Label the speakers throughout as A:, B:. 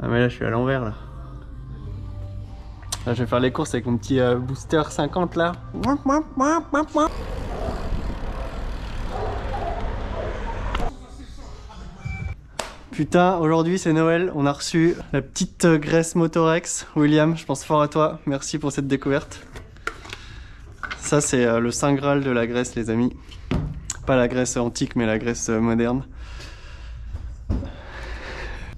A: Ah mais là je suis à l'envers là. Là je vais faire les courses avec mon petit booster 50 là. Putain, aujourd'hui c'est Noël, on a reçu la petite graisse Motorex. William, je pense fort à toi, merci pour cette découverte. Ça c'est le saint graal de la graisse les amis. Pas la graisse antique mais la graisse moderne.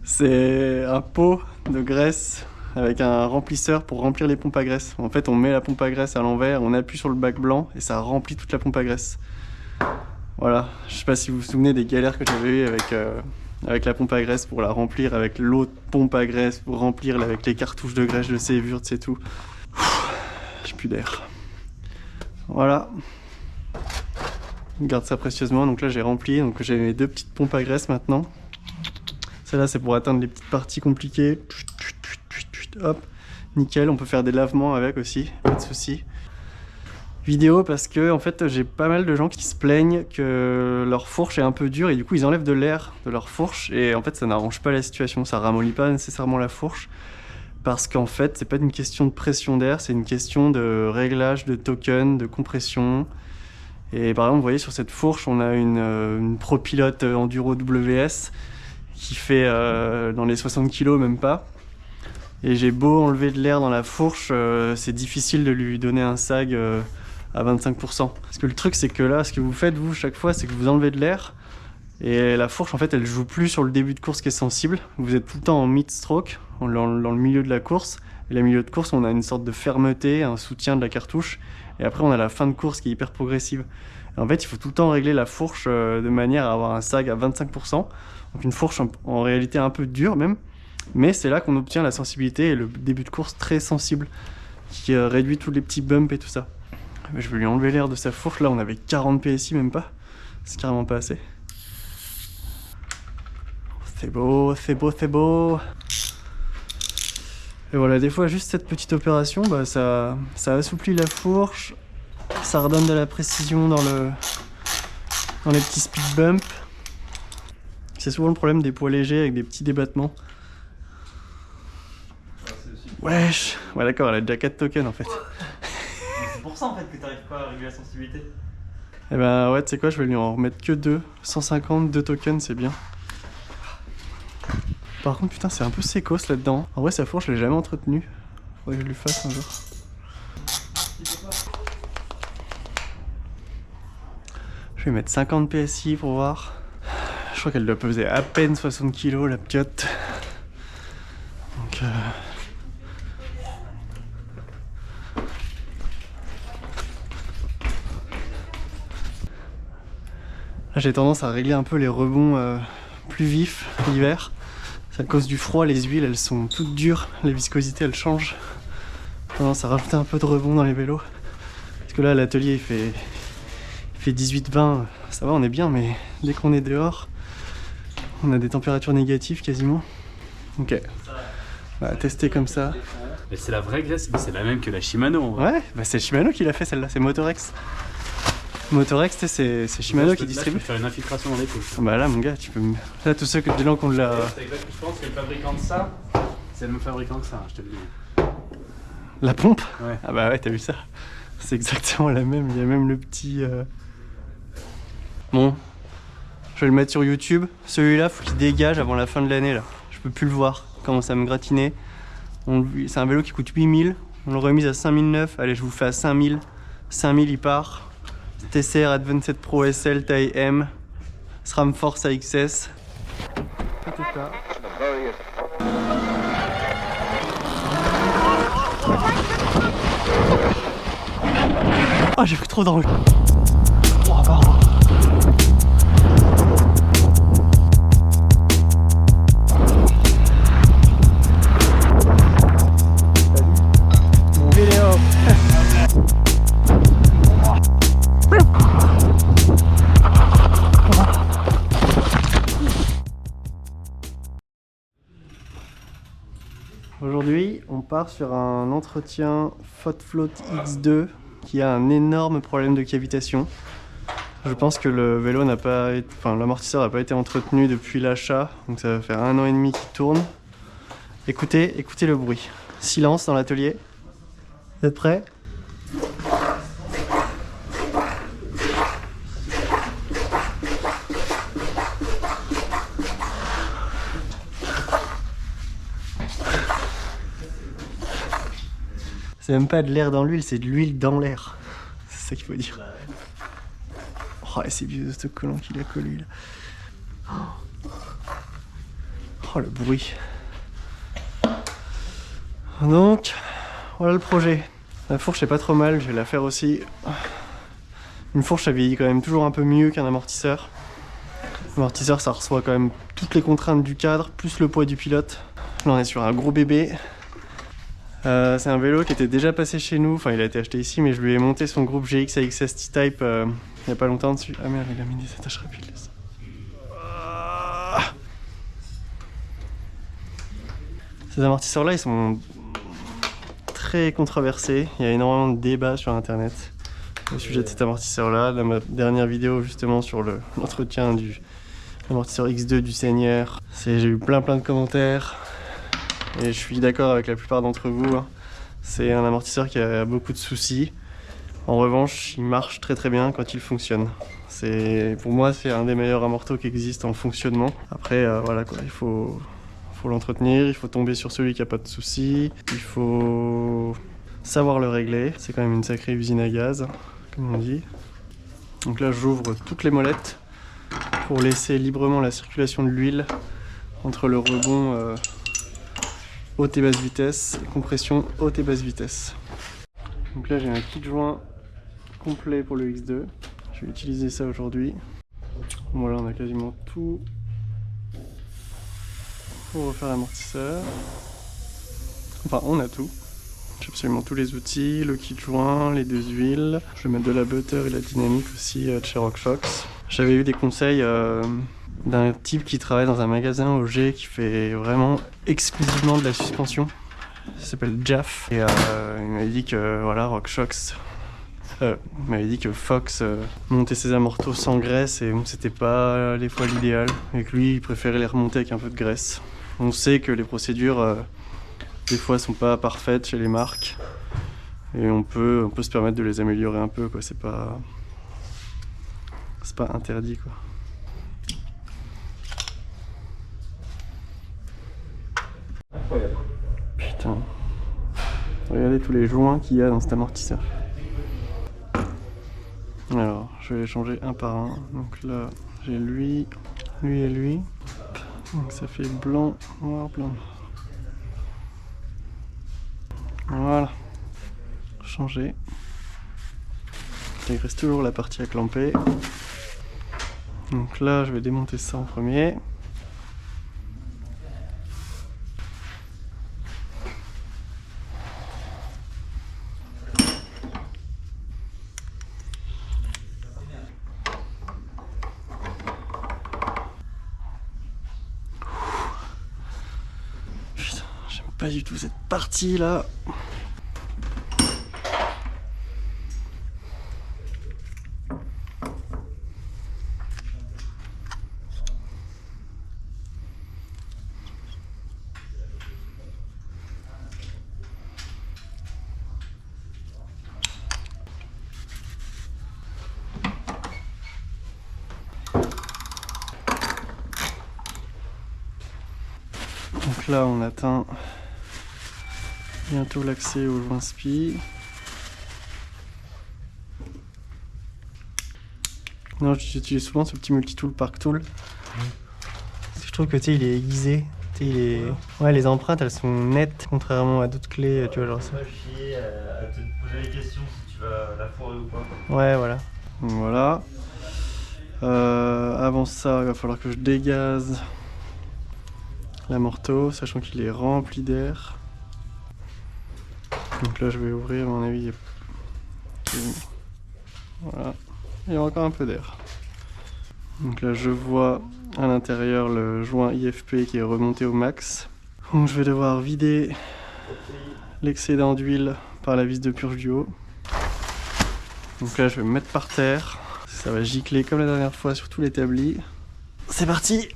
A: C'est un pot de graisse avec un remplisseur pour remplir les pompes à graisse. En fait on met la pompe à graisse à l'envers, on appuie sur le bac blanc et ça remplit toute la pompe à graisse. Voilà, je sais pas si vous vous souvenez des galères que j'avais eues avec la pompe à graisse pour la remplir, avec l'autre pompe à graisse pour remplir avec les cartouches de graisse de Sévurth, c'est tout. J'ai plus d'air. Voilà. On garde ça précieusement, donc là j'ai rempli, donc j'ai mes deux petites pompes à graisse maintenant. Celle-là c'est pour atteindre les petites parties compliquées. Hop, nickel, on peut faire des lavements avec aussi, pas de soucis. Vidéo parce que en fait j'ai pas mal de gens qui se plaignent que leur fourche est un peu dure et du coup ils enlèvent de l'air de leur fourche et en fait ça n'arrange pas la situation, ça ramollit pas nécessairement la fourche parce qu'en fait c'est pas une question de pression d'air, c'est une question de réglage de token, de compression. Et par exemple vous voyez sur cette fourche on a une ProPilot Enduro WS qui fait dans les 60 kg même pas. Et j'ai beau enlever de l'air dans la fourche, c'est difficile de lui donner un sag à 25%. Parce que le truc c'est que là, ce que vous faites vous chaque fois, c'est que vous enlevez de l'air et la fourche en fait elle joue plus sur le début de course qui est sensible. Vous êtes tout le temps en mid-stroke, dans le milieu de la course. Et le milieu de course on a une sorte de fermeté, un soutien de la cartouche. Et après on a la fin de course qui est hyper progressive. Et en fait il faut tout le temps régler la fourche de manière à avoir un sag à 25%. Donc une fourche en réalité un peu dure même. Mais c'est là qu'on obtient la sensibilité et le début de course très sensible qui réduit tous les petits bumps et tout ça. Je vais lui enlever l'air de sa fourche, là on avait 40 PSI même pas, c'est carrément pas assez. C'est beau, c'est beau, c'est beau. Et voilà, des fois juste cette petite opération, bah, ça assouplit la fourche, ça redonne de la précision dans les petits speed bumps. C'est souvent le problème des poids légers avec des petits débattements. Wesh. Ouais d'accord, elle a déjà 4 tokens en fait.
B: C'est pour ça en fait que t'arrives pas à régler la sensibilité.
A: Et ben ouais, tu sais quoi, je vais lui en remettre que 2. 150, 2 tokens, c'est bien. Par contre, putain, c'est un peu sécos là-dedans. En vrai, sa fourche, je l'ai jamais entretenue. Faudrait que je lui fasse un jour. Je vais mettre 50 PSI pour voir. Je crois qu'elle doit peser à peine 60 kg la piotte. Donc là j'ai tendance à régler un peu les rebonds plus vifs l'hiver. C'est à cause du froid, les huiles elles sont toutes dures, les viscosités elles changent. J'ai tendance à rajouter un peu de rebond dans les vélos. Parce que là l'atelier il fait 18-20, ça va on est bien, mais dès qu'on est dehors, on a des températures négatives quasiment. Ok, on va tester comme ça.
B: Mais c'est la vraie graisse, mais c'est la même que la Shimano en vrai.
A: Ouais, bah c'est Shimano qui l'a fait celle-là, c'est Motorex. Motorex, c'est Shimano qui distribue.
B: Là, je peux faire une infiltration dans les couches.
A: Bah là mon gars, tu peux me... Là tous ceux des gens qui ont de la...
B: Je pense que le fabricant de ça, c'est le même fabricant que ça, je te le dis.
A: La pompe?
B: Ouais.
A: Ah bah ouais, t'as vu ça? C'est exactement la même, il y a même le petit... Bon, je vais le mettre sur YouTube. Celui-là, faut qu'il dégage avant la fin de l'année là. Je peux plus le voir, il commence à me gratiner. C'est un vélo qui coûte 8000, on le remise à 5009. Allez, je vous fais à 5000. 5000 il part. TCR Advanced Pro SL taille M. SRAM Force AXS. Tout est là. Ah, j'ai pris trop d'angle. Oh, pardon. Mon vélo. Aujourd'hui, on part sur un entretien FotFloat X2 qui a un énorme problème de cavitation. Je pense que le vélo n'a pas été, enfin l'amortisseur n'a pas été entretenu depuis l'achat, donc ça va faire 1 an et demi qu'il tourne. Écoutez le bruit. Silence dans l'atelier. Vous êtes prêts? C'est même pas de l'air dans l'huile, c'est de l'huile dans l'air. C'est ça qu'il faut dire. Oh, et c'est vieux ce collant qu'il a collé là. Oh, le bruit. Donc, voilà le projet. La fourche est pas trop mal, je vais la faire aussi. Une fourche, ça vieillit quand même toujours un peu mieux qu'un amortisseur. L'amortisseur, ça reçoit quand même toutes les contraintes du cadre, plus le poids du pilote. Là, on est sur un gros bébé. C'est un vélo qui était déjà passé chez nous, enfin il a été acheté ici, mais je lui ai monté son groupe GX AXS T-Type il n'y a pas longtemps dessus. Ah merde, il a mis des attaches rapides. Ces amortisseurs-là, ils sont très controversés. Il y a énormément de débats sur internet au sujet de cet amortisseur-là. Dans ma dernière vidéo justement sur l'entretien du amortisseur X2 du Seigneur, j'ai eu plein de commentaires. Et je suis d'accord avec la plupart d'entre vous, hein. C'est un amortisseur qui a beaucoup de soucis. En revanche, il marche très bien quand il fonctionne. Pour moi, c'est un des meilleurs amortos qui existent en fonctionnement. Après, voilà quoi, il faut l'entretenir, il faut tomber sur celui qui n'a pas de soucis, il faut savoir le régler. C'est quand même une sacrée usine à gaz, comme on dit. Donc là, j'ouvre toutes les molettes pour laisser librement la circulation de l'huile entre le rebond haute et basse vitesse, et compression haute et basse vitesse. Donc là j'ai un kit joint complet pour le X2. Je vais utiliser ça aujourd'hui. Voilà, on a quasiment tout pour refaire l'amortisseur. Enfin, on a tout. J'ai absolument tous les outils, le kit joint, les deux huiles. Je vais mettre de la butter et la dynamique aussi de chez RockShox. J'avais eu des conseils d'un type qui travaille dans un magasin au G qui fait vraiment exclusivement de la suspension. Il s'appelle Jaff. Et il m'avait dit que voilà, RockShox, il m'avait dit que Fox montait ses amortos sans graisse et bon, c'était pas les fois l'idéal. Et que lui, il préférait les remonter avec un peu de graisse. On sait que les procédures, des fois, sont pas parfaites chez les marques. Et on peut se permettre de les améliorer un peu, quoi. C'est pas interdit, quoi.
B: Incroyable.
A: Putain. Regardez tous les joints qu'il y a dans cet amortisseur. Alors, je vais les changer un par un. Donc là, j'ai lui et lui. Donc ça fait blanc, noir, blanc. Voilà. Changer. Il reste toujours la partie à clamper. Donc là, je vais démonter ça en premier. Putain, j'aime pas du tout cette partie là. Donc là on atteint bientôt l'accès au joint SPI. Non, j'utilise souvent ce petit multitool Park Tool. Parce que je trouve que il est aiguisé. Ouais, les empreintes elles sont nettes contrairement à d'autres clés, tu vois, genre ça.
B: Pas chier à te poser les questions si tu vas la foirer ou pas.
A: Ouais, voilà. Donc, voilà. Avant ça, il va falloir que je dégaze l'amorto, sachant qu'il est rempli d'air. Donc là, je vais ouvrir, à mon avis. Voilà. Il y a encore un peu d'air. Donc là, je vois à l'intérieur le joint IFP qui est remonté au max. Donc je vais devoir vider l'excédent d'huile par la vis de purge du haut. Donc là, je vais me mettre par terre. Ça va gicler comme la dernière fois sur tout l'établi. C'est parti!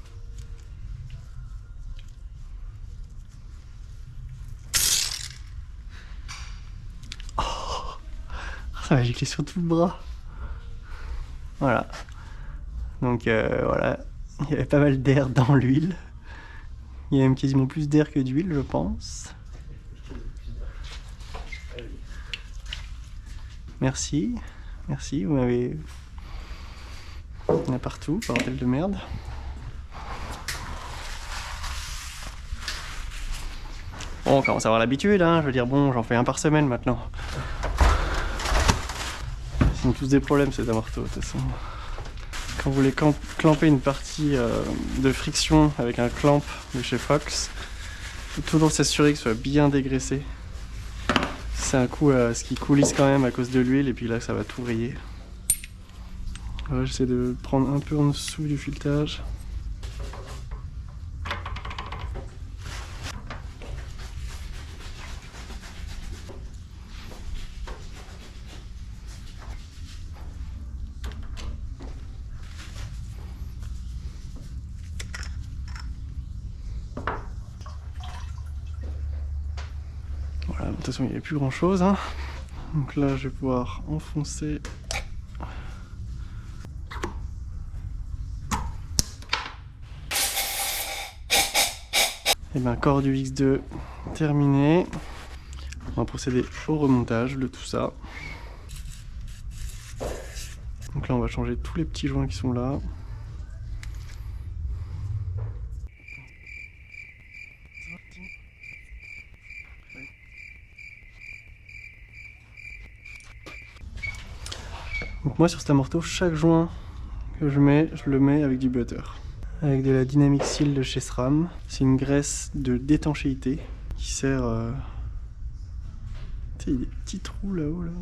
A: Ça va gicler sur tout le bras. Voilà. Donc voilà, il y avait pas mal d'air dans l'huile. Il y a même quasiment plus d'air que d'huile, je pense. Merci, merci, vous m'avez... Il y en a partout, bordel de merde. Bon, on commence à avoir l'habitude, hein. Je veux dire, bon, j'en fais un par semaine maintenant. Ils ont tous des problèmes, ces amortos, de toute façon. Quand vous voulez clamper une partie de friction avec un clamp de chez Fox, il faut toujours s'assurer qu'il soit bien dégraissé. C'est un coup à ce qui coulisse quand même à cause de l'huile, et puis là, ça va tout rayer. Voilà, j'essaie de prendre un peu en dessous du filetage. Voilà, de toute façon il n'y avait plus grand chose, hein. Donc là je vais pouvoir enfoncer. Et bien corps du X2 terminé. On va procéder au remontage de tout ça. Donc là on va changer tous les petits joints qui sont là. Donc moi sur cet amorto, chaque joint que je le mets avec du butter. Avec de la Dynamic Seal de chez SRAM. C'est une graisse de d'étanchéité qui sert... Tu sais, il y a des petits trous là-haut là.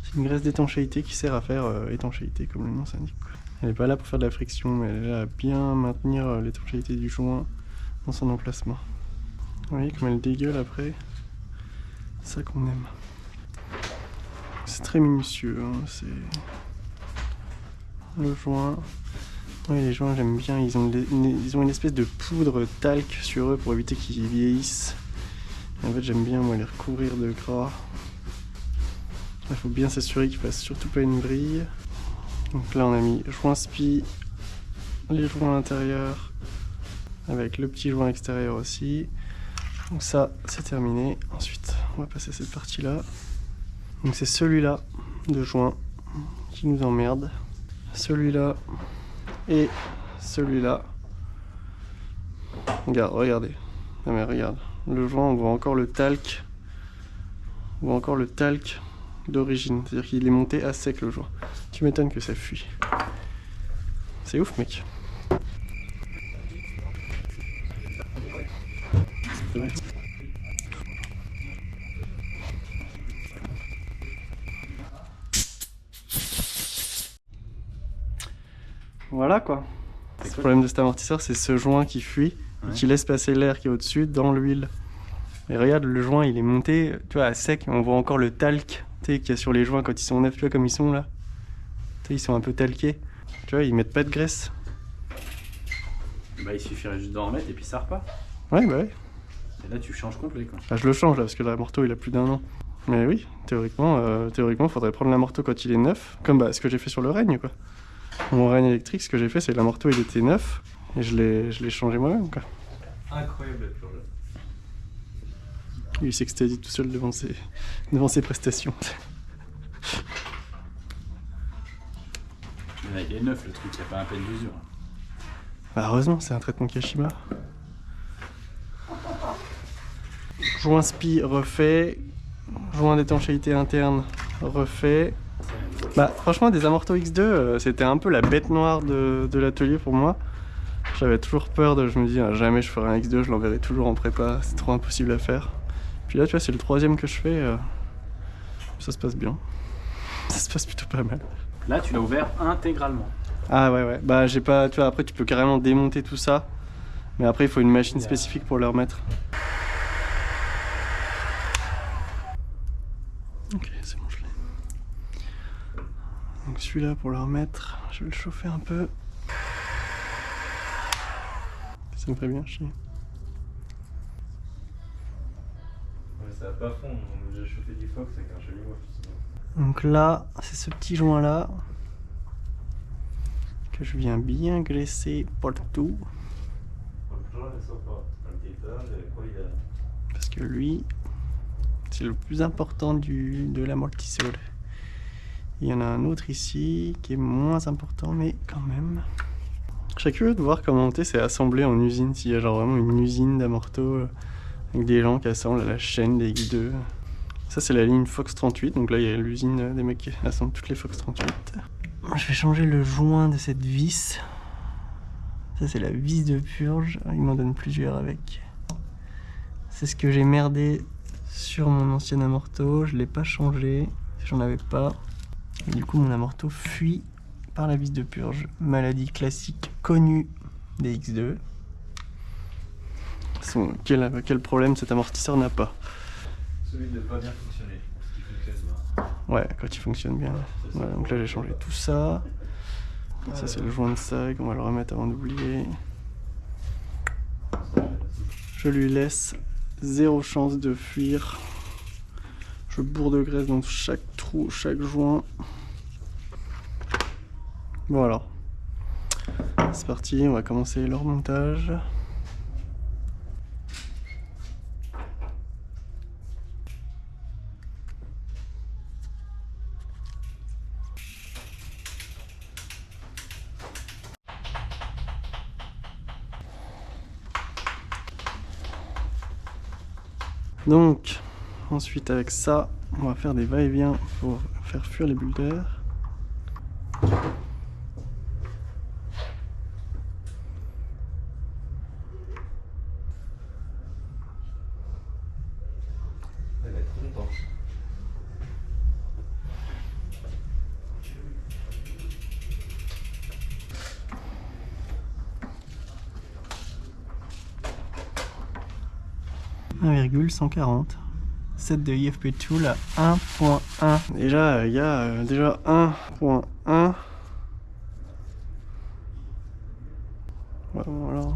A: C'est une graisse d'étanchéité qui sert à faire étanchéité comme le nom s'indique. Elle n'est pas là pour faire de la friction, mais elle est là à bien maintenir l'étanchéité du joint dans son emplacement. Vous voyez comme elle dégueule après. C'est ça qu'on aime. C'est très minutieux, hein. C'est le joint. Oui, les joints j'aime bien, ils ont une espèce de poudre talc sur eux pour éviter qu'ils vieillissent. Et en fait j'aime bien moi les recouvrir de gras. Il faut bien s'assurer qu'il fasse surtout pas une brille. Donc là on a mis joint spi, les joints à l'intérieur, avec le petit joint extérieur aussi. Donc ça c'est terminé. Ensuite on va passer à cette partie là. Donc c'est celui-là de joint qui nous emmerde. Celui-là et celui-là. Regardez. Non mais regarde. Le joint, on voit encore le talc. On voit encore le talc d'origine. C'est-à-dire qu'il est monté à sec le joint. Tu m'étonnes que ça fuit. C'est ouf mec. Voilà quoi. Le problème de cet amortisseur, c'est ce joint qui fuit et qui laisse passer l'air qui est au-dessus dans l'huile. Et regarde, le joint il est monté, tu vois, à sec. On voit encore le talc qu'il y a sur les joints quand ils sont neufs, tu vois, comme ils sont là. Tu sais, ils sont un peu talqués. Tu vois, ils mettent pas de graisse.
B: Bah, il suffirait juste d'en remettre et puis ça repart.
A: Ouais, bah ouais.
B: Et là, tu changes complet quoi.
A: Ah, je le change là parce que l'amorto il a plus d'1 an. Mais oui, théoriquement, faudrait prendre l'amorto quand il est neuf, comme bah, ce que j'ai fait sur le Règne quoi. Mon Règne électrique, ce que j'ai fait, c'est l'amorto il était neuf et je l'ai changé moi-même quoi.
B: Incroyable la purge.
A: Il s'extasie tout seul devant ses prestations.
B: Mais là, il est neuf le truc, il n'y a pas un peine d'usure.
A: Bah heureusement, c'est un traitement Kashima. Joint spi refait, joint d'étanchéité interne refait. Bah franchement des amortos X2 c'était un peu la bête noire de l'atelier pour moi. J'avais toujours peur je me dis jamais je ferai un X2, je l'enverrai toujours en prépa, c'est trop impossible à faire. Puis là tu vois c'est le troisième que je fais, ça se passe bien. Ça se passe plutôt pas mal.
B: Là tu l'as ouvert intégralement.
A: Ah ouais, bah j'ai pas, tu vois après tu peux carrément démonter tout ça. Mais après il faut une machine spécifique pour le remettre. Ok, c'est bon, je l'ai. Donc celui-là pour le remettre, je vais le chauffer un peu. Ça me fait bien chier.
C: Ouais, ça va pas fondre, on a déjà chauffé du Fox avec un chalumeau.
A: Donc là, c'est ce petit joint là que je viens bien graisser partout. Parce que lui, c'est le plus important de l'amortisseur. Il y en a un autre ici qui est moins important, mais quand même. Je serais curieux de voir comment c'est assemblé en usine, s'il y a genre vraiment une usine d'amorto avec des gens qui assemblent à la chaîne des X2. Ça c'est la ligne Fox 38, donc là il y a l'usine des mecs qui assemblent toutes les Fox 38. Je vais changer le joint de cette vis. Ça c'est la vis de purge, il m'en donne plusieurs avec. C'est ce que j'ai merdé sur mon ancien amorto, je l'ai pas changé, j'en avais pas. Et du coup mon amorto fuit par la vis de purge. Maladie classique connue des X2. Quel problème cet amortisseur n'a pas?
B: Celui de ne pas bien fonctionner. Il fonctionne bien.
A: Ouais, quand il fonctionne bien. Voilà, donc là j'ai changé tout ça. Ça c'est le joint de sag, on va le remettre avant d'oublier. Je lui laisse 0 chance de fuir. Je bourre de graisse dans chaque trou, chaque joint. Voilà. C'est parti, on va commencer le remontage. Donc, ensuite avec ça, on va faire des va-et-vient pour faire fuir les bulles d'air.
B: Elle va être contente.
A: « 1,140 ». Set de IFP Tool à 1.1. Déjà, il y a déjà 1.1. Voilà. Donc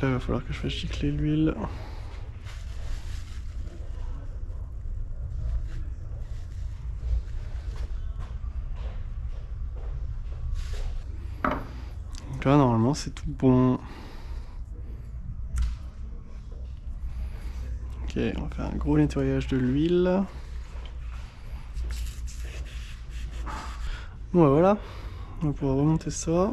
A: là, il va falloir que je fasse gicler l'huile. Donc là, normalement, c'est tout bon. Ok, on va faire un gros nettoyage de l'huile. Bon, bah voilà, on va pouvoir remonter ça.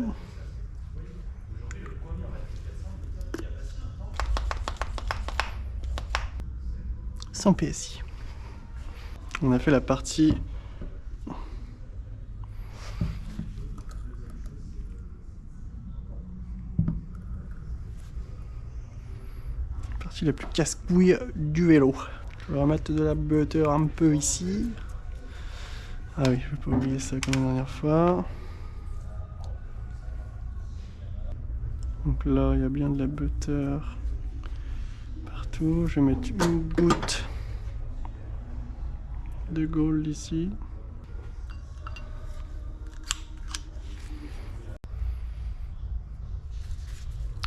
A: Sans PSI. On a fait la partie la plus casse-couille du vélo. Je vais remettre de la butter un peu ici. Ah oui, je vais pas oublier ça comme la dernière fois. Donc là, il y a bien de la butter partout. Je vais mettre une goutte de gold ici.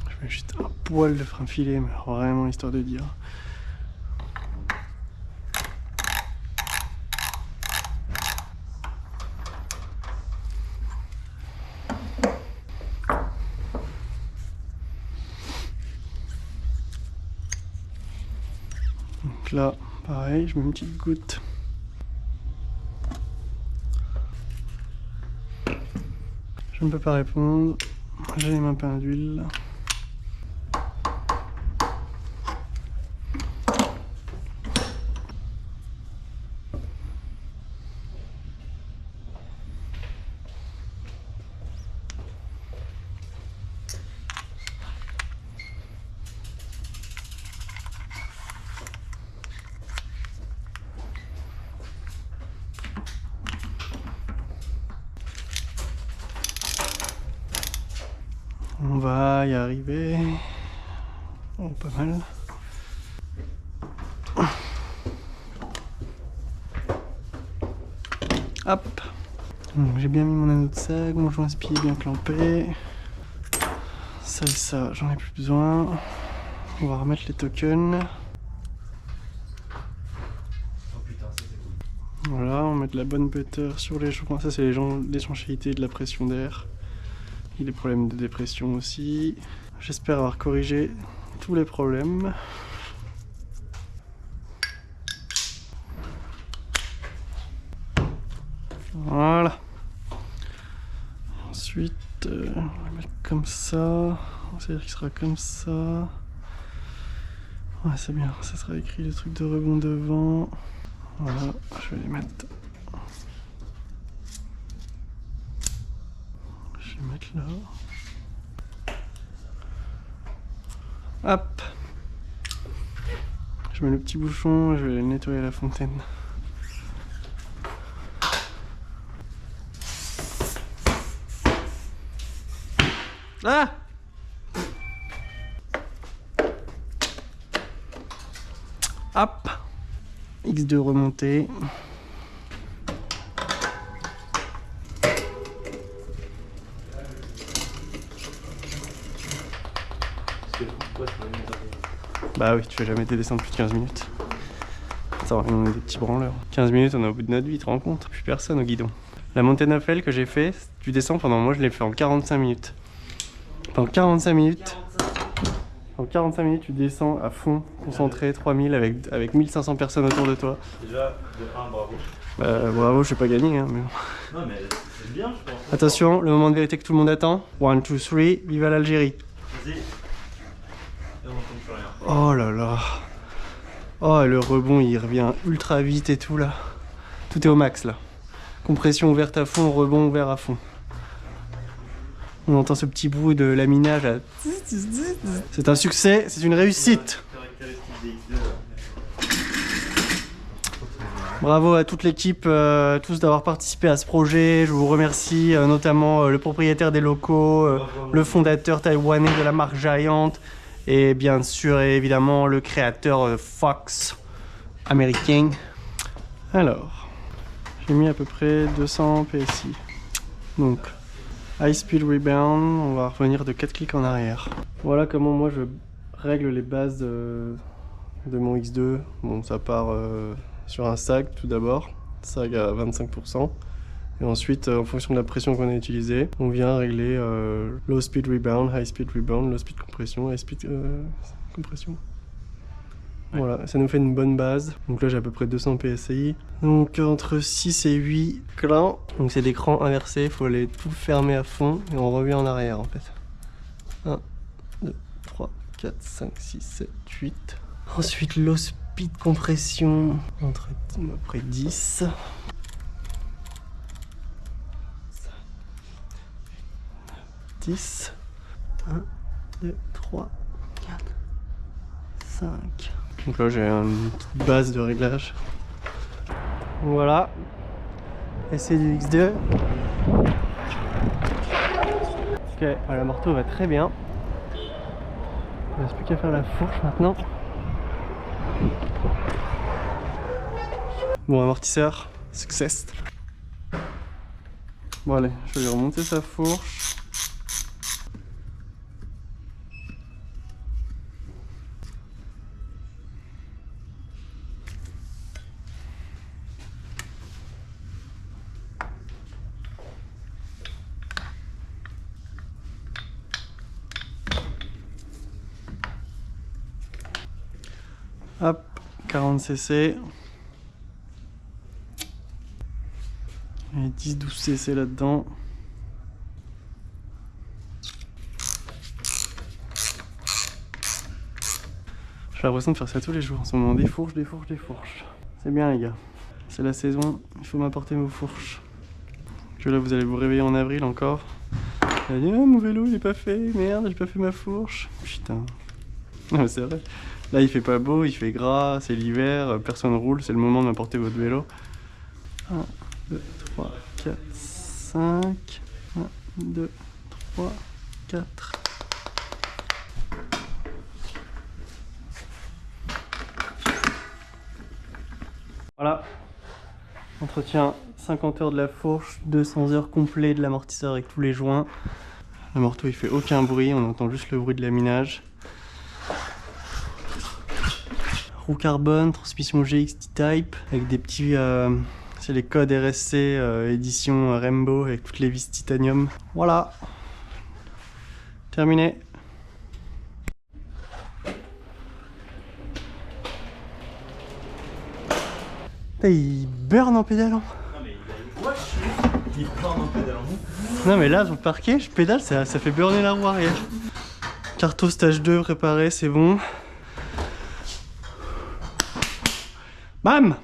A: Je mets juste un poil de frein filé, mais vraiment histoire de dire. Donc là, pareil, je mets une petite goutte. Je ne peux pas répondre. J'ai les mains pleines d'huile. On va y arriver. Oh, pas mal. Hop. J'ai bien mis mon anneau de sag, mon joint spi est bien clampé. Ça et ça, j'en ai plus besoin. On va remettre les tokens.
B: Oh putain, ça c'est
A: Voilà, on met de la bonne butter sur les joints. Ça, c'est l'étanchéité de la pression d'air. Il y a des problèmes de dépression aussi. J'espère avoir corrigé tous les problèmes. Voilà. Ensuite, on va mettre comme ça. C'est-à-dire qu'il sera comme ça. Ouais, c'est bien. Ça sera écrit le truc de rebond devant. Voilà, je vais les mettre. Je vais mettre là. Hop. Je mets le petit bouchon, je vais nettoyer la fontaine. Ah! Hop! X2 remonté. Bah oui, tu fais jamais tes descentes plus de 15 minutes. Ça va, on est des petits branleurs. 15 minutes, on est au bout de notre vie, tu te rends compte? Plus personne au guidon. La montée Eiffel que j'ai fait, tu descends pendant, moi je l'ai fait en 45 minutes. Pendant 45 minutes. En 45 minutes, tu descends à fond, concentré, 3000 avec 1500 personnes autour de toi.
B: Déjà, de 1, bravo.
A: Bah, bravo, je suis pas gagné, hein, mais bon.
B: Non, mais c'est bien, je pense.
A: Attention, le moment de vérité que tout le monde attend. 1, 2, 3, vive l'Algérie.
B: Vas-y. Et on tombe plus rien.
A: Oh là là. Oh, et le rebond, il revient ultra vite et tout, là. Tout est au max, là. Compression ouverte à fond, rebond ouvert à fond. On entend ce petit bruit de laminage, là. C'est un succès, c'est une réussite. Bravo à toute l'équipe, tous d'avoir participé à ce projet. Je vous remercie, notamment le propriétaire des locaux, le fondateur taïwanais de la marque Giant et bien sûr et évidemment le créateur Fox américain. Alors, j'ai mis à peu près 200 PSI. Donc, High Speed Rebound, on va revenir de 4 clics en arrière. Voilà comment moi je règle les bases de mon X2. Bon, ça part sur un sag tout d'abord, sag à 25%. Et ensuite, en fonction de la pression qu'on a utilisée, on vient régler Low Speed Rebound, High Speed Rebound, Low Speed Compression, High Speed Compression. Ouais. Voilà, ça nous fait une bonne base. Donc là, j'ai à peu près 200 PSI. Donc entre 6 et 8 clans. Donc c'est des crans inversés, il faut les tout fermer à fond et on revient en arrière en fait. 1, 2, 3, 4, 5, 6, 7, 8. Ensuite, Low Speed Compression entre à peu près 10. 10. 1, 2, 3, 4, 5. Donc là j'ai une petite base de réglage. Voilà. Et c'est du X2. Ok, la marteau va très bien. Il ne reste plus qu'à faire la fourche maintenant. Bon, amortisseur, success. Bon allez, je vais lui remonter sa fourche. Hop, 40 cc. Et 10-12 cc là-dedans. J'ai l'impression de faire ça tous les jours en ce moment. Des fourches, des fourches, des fourches. C'est bien les gars. C'est la saison, il faut m'apporter vos fourches. Que là vous allez vous réveiller en avril encore. Vous allez dire, oh, mon vélo il est pas fait, merde, j'ai pas fait ma fourche. Putain. Non mais c'est vrai. Là il fait pas beau, il fait gras, c'est l'hiver, personne roule, c'est le moment de m'apporter votre vélo. 1, 2, 3, 4, 5. 1, 2, 3, 4. Voilà. Entretien 50 heures de la fourche, 200 heures complet de l'amortisseur avec tous les joints. Le morteau il fait aucun bruit, on entend juste le bruit de laminage. Roue carbone, transmission GX T-Type avec des petits C'est les codes RSC édition Rainbow avec toutes les vis titanium. Voilà. Terminé. Putain, il burn en pédalant.
B: Non mais il a une voix il burn en pédalant.
A: Non mais là, sur le parquet, je pédale, ça fait burner la roue arrière. Carto stage 2 préparé, c'est bon. Bam!